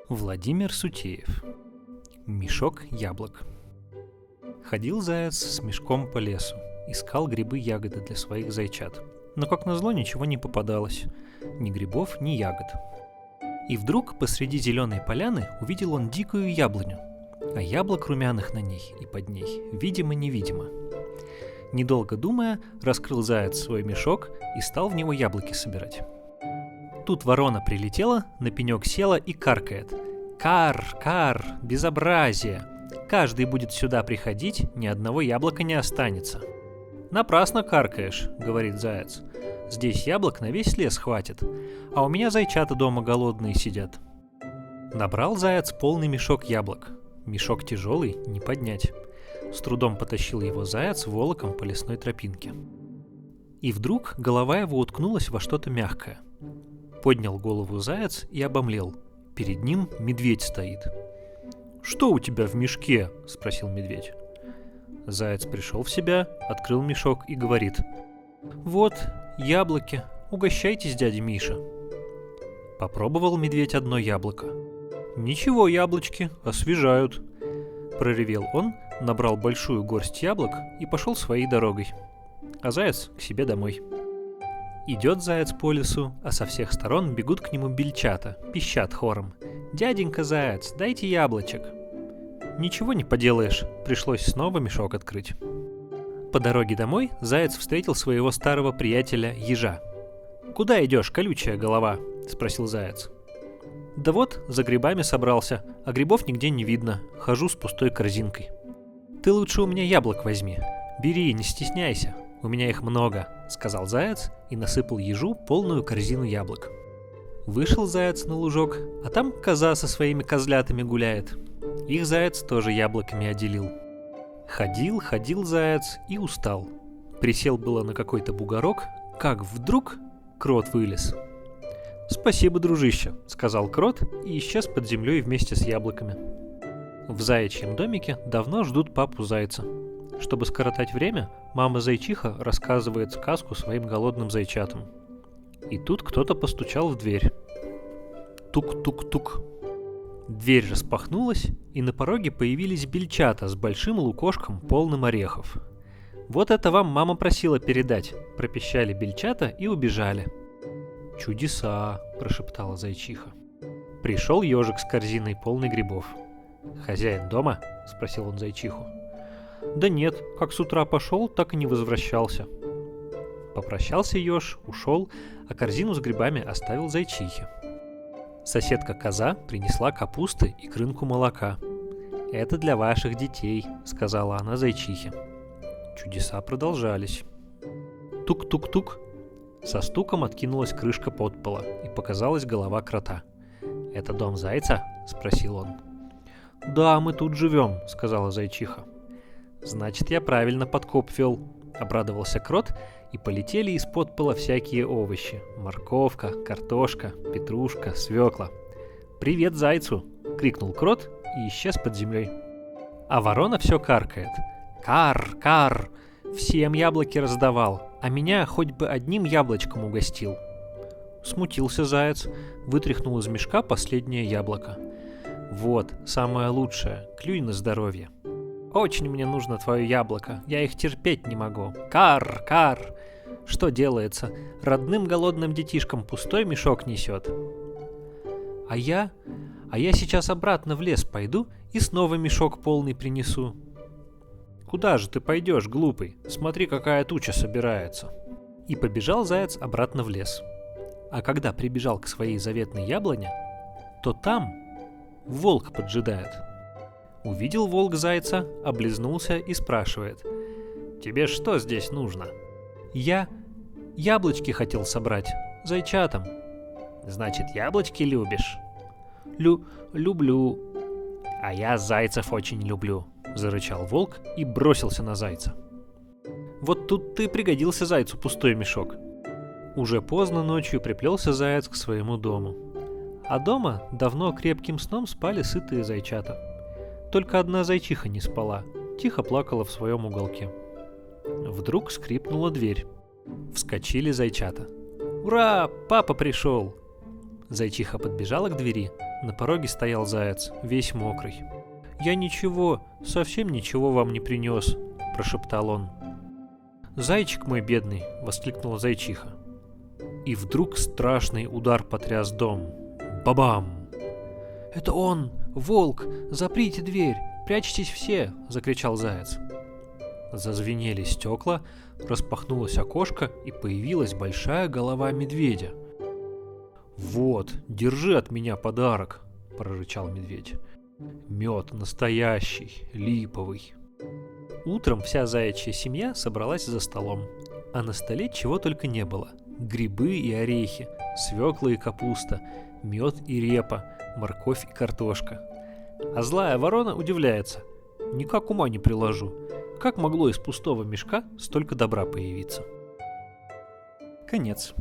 Владимир Сутеев. Мешок яблок. Ходил заяц с мешком по лесу, искал грибы-ягоды для своих зайчат. Но, как назло, ничего не попадалось. Ни грибов, ни ягод. И вдруг посреди зеленой поляны увидел он дикую яблоню, а яблок румяных на ней и под ней видимо-невидимо. Недолго думая, раскрыл заяц свой мешок и стал в него яблоки собирать. Тут ворона прилетела, на пенек села и каркает: «Кар, кар, безобразие! Каждый будет сюда приходить, ни одного яблока не останется». «Напрасно каркаешь», — говорит заяц. «Здесь яблок на весь лес хватит, а у меня зайчата дома голодные сидят». Набрал заяц полный мешок яблок. Мешок тяжелый, не поднять. С трудом потащил его заяц волоком по лесной тропинке. И вдруг голова его уткнулась во что-то мягкое. Поднял голову заяц и обомлел. Перед ним медведь стоит. «Что у тебя в мешке?» — спросил медведь. Заяц пришел в себя, открыл мешок и говорит: «Вот, яблоки, угощайтесь, дядя Миша». Попробовал медведь одно яблоко. «Ничего, яблочки, освежают», — проревел он, набрал большую горсть яблок и пошел своей дорогой. А заяц к себе домой. Идет заяц по лесу, а со всех сторон бегут к нему бельчата, пищат хором: «Дяденька заяц, дайте яблочек». Ничего не поделаешь, пришлось снова мешок открыть. По дороге домой заяц встретил своего старого приятеля ежа. «Куда идешь, колючая голова?» — спросил заяц. «Да вот, за грибами собрался, а грибов нигде не видно, хожу с пустой корзинкой». «Ты лучше у меня яблок возьми, бери, не стесняйся, у меня их много», — сказал заяц и насыпал ежу полную корзину яблок. Вышел заяц на лужок, а там коза со своими козлятами гуляет. Их заяц тоже яблоками отделил. Ходил заяц и устал. Присел было на какой-то бугорок, как вдруг крот вылез. «Спасибо, дружище», — сказал крот и исчез под землей вместе с яблоками. В заячьем домике давно ждут папу зайца. Чтобы скоротать время, мама зайчиха рассказывает сказку своим голодным зайчатам. И тут кто-то постучал в дверь. Тук-тук-тук. Дверь распахнулась, и на пороге появились бельчата с большим лукошком, полным орехов. «Вот это вам мама просила передать», — пропищали бельчата и убежали. «Чудеса», — прошептала зайчиха. Пришел ежик с корзиной, полной грибов. «Хозяин дома?» — спросил он зайчиху. «Да нет, как с утра пошел, так и не возвращался». Попрощался еж, ушел, а корзину с грибами оставил зайчихе. Соседка коза принесла капусты и крынку молока. «Это для ваших детей», — сказала она зайчихе. Чудеса продолжались. Тук-тук-тук. Со стуком откинулась крышка подпола, и показалась голова крота. «Это дом зайца?» — спросил он. «Да, мы тут живем», — сказала зайчиха. «Значит, я правильно подкоп вел», — обрадовался крот, и полетели из-под пола всякие овощи: морковка, картошка, петрушка, свекла. «Привет зайцу!» — крикнул крот и исчез под землей. А ворона все каркает: «Кар, кар! Всем яблоки раздавал, а меня хоть бы одним яблочком угостил». Смутился заяц, вытряхнул из мешка последнее яблоко. «Вот, самое лучшее, клюй на здоровье. Очень мне нужно твое яблоко, я их терпеть не могу. Кар, кар! Что делается? Родным голодным детишкам пустой мешок несет. А я сейчас обратно в лес пойду и снова мешок полный принесу». «Куда же ты пойдешь, глупый? Смотри, какая туча собирается». И побежал заяц обратно в лес. А когда прибежал к своей заветной яблоне, то там волк поджидает. Увидел волк зайца, облизнулся и спрашивает: «Тебе что здесь нужно?» «Я яблочки хотел собрать, зайчатам». «Значит, яблочки любишь?» Люблю. А я зайцев очень люблю», — зарычал волк и бросился на зайца. Вот тут ты пригодился зайцу пустой мешок. Уже поздно ночью приплелся заяц к своему дому. А дома давно крепким сном спали сытые зайчата. Только одна зайчиха не спала, тихо плакала в своем уголке. Вдруг скрипнула дверь. Вскочили зайчата. «Ура! Папа пришел!» Зайчиха подбежала к двери. На пороге стоял заяц, весь мокрый. «Я ничего, совсем ничего вам не принес», – прошептал он. «Зайчик мой бедный!» – воскликнула зайчиха. И вдруг страшный удар потряс дом. Бабам! «Это он! Волк! Заприте дверь! Прячьтесь все!» – закричал заяц. Зазвенели стекла, распахнулось окошко, и появилась большая голова медведя. «Вот, держи от меня подарок!» – прорычал медведь. «Мед настоящий, липовый!» Утром вся заячья семья собралась за столом, а на столе чего только не было. Грибы и орехи, свекла и капуста, мед и репа, морковь и картошка. А злая ворона удивляется. Никак ума не приложу. Как могло из пустого мешка столько добра появиться? Конец.